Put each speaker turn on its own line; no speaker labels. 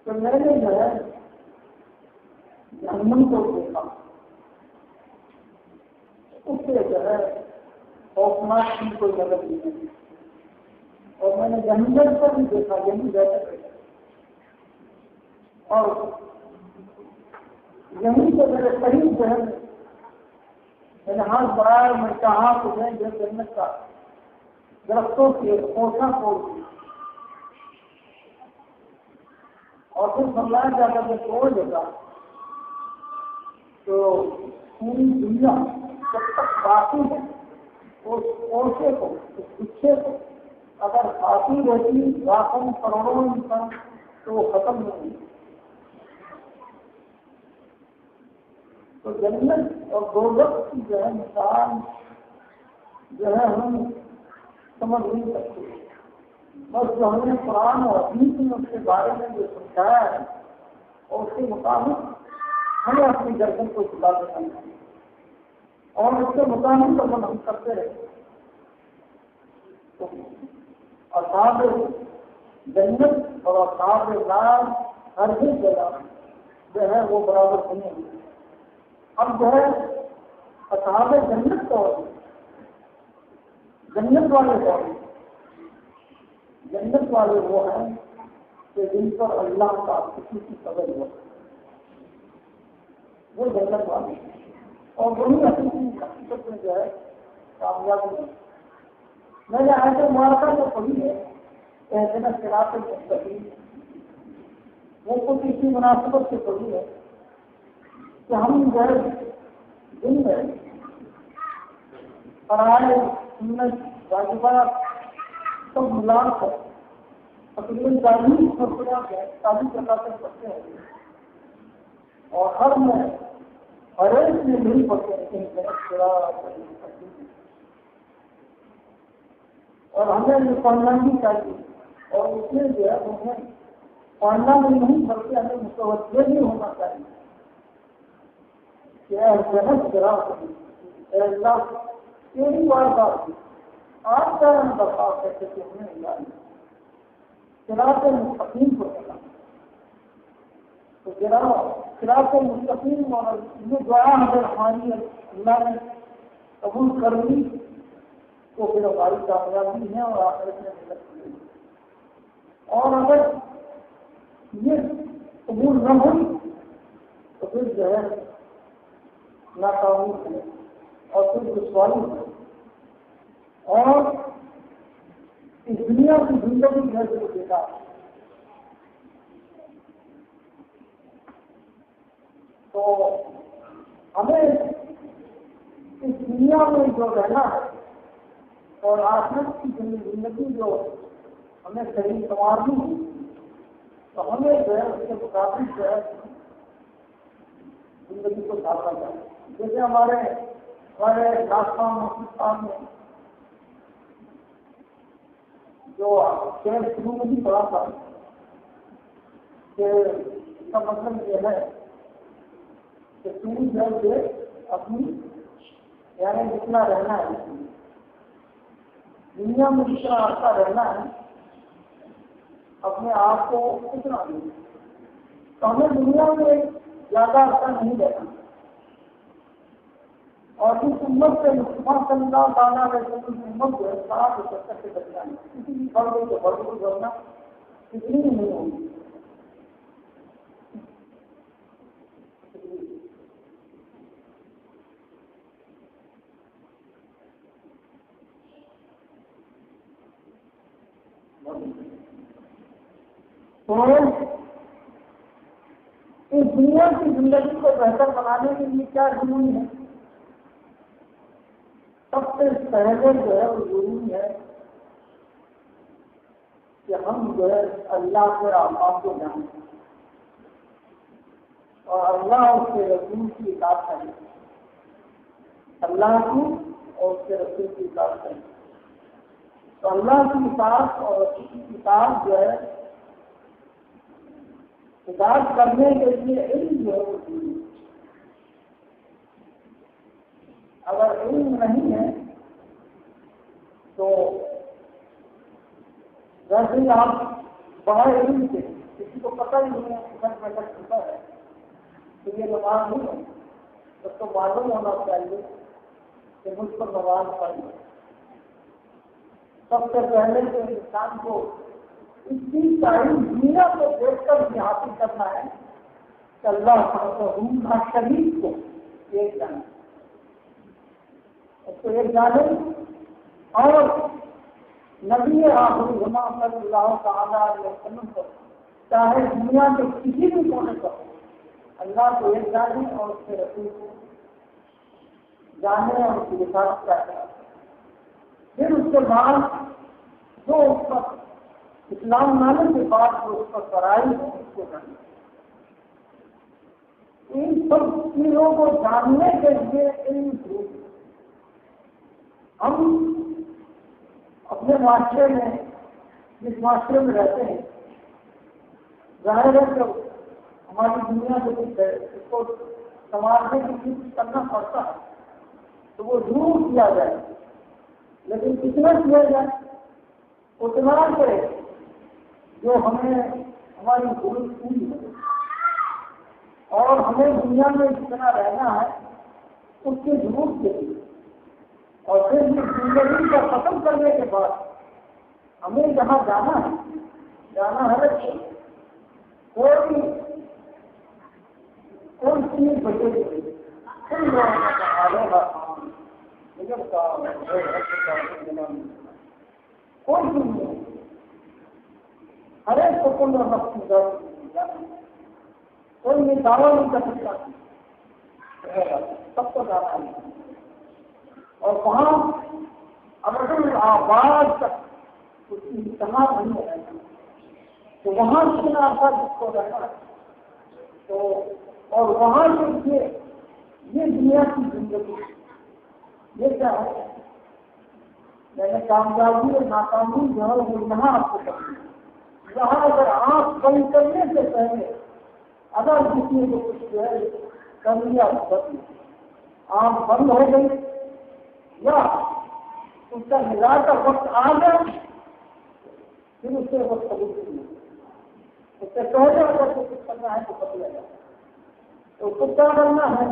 تو میں نے جو ہے جہنم کو دیکھا، اس سے جو ہے خوفناک کی کوئی مدد نہیں ہے، اور میں نے جہنم کو بھی دیکھا، یہی بیٹھے اور یہیں سے میرے قریب جو ہے میں نے ہاتھ بڑھایا، میں چاہا تو میں جو جنت کا درختوں کے پوشا توڑ دیا اور پھر سمجھایا جاتا کہ توڑ دیتا تو پوری دنیا جب تک باقی ہے اس پوشے کو، اس گچھے کو اگر باقی رہتی لاکھوں کروڑوں انسان تو وہ ختم نہیں ہوئی۔ تو جنت اور دوزخ کی جو ہے مثال جو ہے ہم سمجھ نہیں سکتے، بس جو ہم نے قرآن اور حدیث میں اس کے بارے میں جو سمجھایا ہے اور اس کے مطابق ہمیں اپنی گردن کو جھکا دینا چاہیے اور اس کے مطابق اگر ہم کرتے رہے تو اصحاب جنت اور اصحاب نار ہر ایک جگہ جو ہے وہ برابر نہیں ہوئی۔ اب جو ہے اصحاب جنت تو جنت والے کون ہیں؟ جنت والے وہ ہیں کہ جن پر اللہ کا کسی کی قدر ہو، وہ جنت والے ہیں اور وہی حقیقت میں جو ہے کامیابی ہے۔ میں نے ایسے مارکا جو پڑھی ہے کہتے ہیں صراط المستقیم، وہ کچھ اسی مناسبت سے پڑھی ہے کہ ہم جو ہے دن میں فرائض سنت واجبات سب ملا کر تقریباً 40 رکعتیں پڑھتے ہیں اور ہر میں ہر ایک میں نہیں پڑھتے ہیں اور ہمیں یہ پڑھنا بھی چاہیے اور اس میں جو ہے ہمیں پڑھنا میں نہیں بلکہ ہمیں متوجہ بھی ہونا چاہیے کہ اے اللہ تیری بات آپ کا ہم درخواست کرتے کہ ہمیں صراط مستقیم کو چلا تو صراط مستقیم اور یہ دعا اگر ہماری اللہ نے قبول کر لی تو پھر ہماری کامیابی ہے اور آخرت میں مدد ملے گی، اور اگر یہ قبول نہ ہوئی تو پھر جو ہے ناکامی ہے اور پھر دشواری ہے اور اس دنیا کی زندگی ہے جو دیکھا۔ تو ہمیں اس دنیا میں جو رہنا ہے اور آخرت کی زندگی جو ہمیں صحیح سنوارنی ہے تو ہمیں جو ہے اس کے مطابق جو ہے زندگی کو ڈالنا چاہیے۔ جیسے ہمارے راجستھان میں جو شہر شروع میں بھی پڑا تھا کہ اس کا مطلب یہ ہے کہ پوری جگہ سے اپنی یعنی جتنا رہنا ہے دنیا میں جتنا عرصہ رہنا ہے اپنے آپ کو اتنا نہیں، تو ہمیں دنیا میں زیادہ عرصہ نہیں رہنا اور اس امت سے مصطفیٰ صلی اللہ تعالیٰ علیہ وسلم کی امت جو ہے 60 سے بچنا ہے، کسی بھی فرد کو بھرپور کرنا اتنی ہی نہیں ہوگی۔ تو اس دنیا کی زندگی کو بہتر بنانے کے لیے کیا ضروری ہے؟ سب سے پہلے جو ہے وہ ضروری ہے کہ ہم جو ہے اللہ کے احکام کو جانیں اور اللہ اور اس کے رسول کی اطاعت کریں، اللہ کی اور اس کے رسول کی اطاعت کریں۔ تو اللہ کی اطاعت اور رسول کی اطاعت جو ہے اطاعت کرنے کے لیے علم جو ہے وہ ضروری ہے۔ اگر علم نہیں ہے تو ویسے ہی آپ بڑے علم سے کسی کسی کو پتہ ہی نہیں ہے گھر بیٹھا چھوٹا ہے تو یہ نماز نہیں ہے، اس کو معلوم ہونا چاہیے کہ مجھ پر نماز پڑھنی ہے۔ سب سے پہلے تو انسان کو اس کی ساری دنیا کو دیکھ کر یہ حاصل کرنا ہے کہ اللہ کا شریف کو ایک جانے، اس کو ایک جانے اور نبی آخری زمان صلی اللہ تعالیٰ علیہ وسلم کو چاہے دنیا کے کسی بھی کونے پر اللہ کو ایک جانے اور اس کے رسول کو جانے اور اس کی رسالت کا کرنا۔ پھر اس کے بعد جو اس پر اسلام لانے کے بعد جو اس پر پڑھائی ہے اس کو جانے۔ ان سب چیزوں کو جاننے کے لیے علم ضروری ہے۔ ہم اپنے معاشرے میں جس معاشرے میں رہتے ہیں ظاہر ہے کہ ہماری دنیا جو کچھ ہے اس کو سنوارنے کی کوشش کرنا پڑتا ہے تو وہ ضرور کیا جائے، لیکن کتنا کیا جائے اتنا کہ جو ہمیں ہماری ضرورت پوری ہو اور ہمیں دنیا میں جتنا رہنا ہے اس کی ضرورت کے لیے، اور پھر یہ زندگی کو ختم کرنے کے بعد ہمیں جہاں جانا ہے کوئی چیز بچے گی کوئی چیز نہیں، ہر ایک سکون اور مقصود کوئی بھی دعویٰ نہیں کر سکتا، سب کو جانا ہے۔ اور وہاں اگر آواز تک اس کی اجتماع نہیں رہنا تو وہاں کتنا عرصہ جس کو رہنا ہے تو اور وہاں سے یہ دنیا کی زندگی یہ کیا ہے، یعنی کامیابی اور ناکامی جو ہے وہ یہاں آپ کو کرنی ہے۔ یہاں اگر آنکھ بند کرنے سے پہلے اگر کسی کو کچھ جو ہے کر لیا آنکھ بند ہو گئی یا اس کا نظار کا وقت آ گیا پھر اس سے وقت قبول نہیں، اس سے پہلے اگر کچھ کرنا ہے تو بدلا جائے، تو کچھ کیا کرنا ہے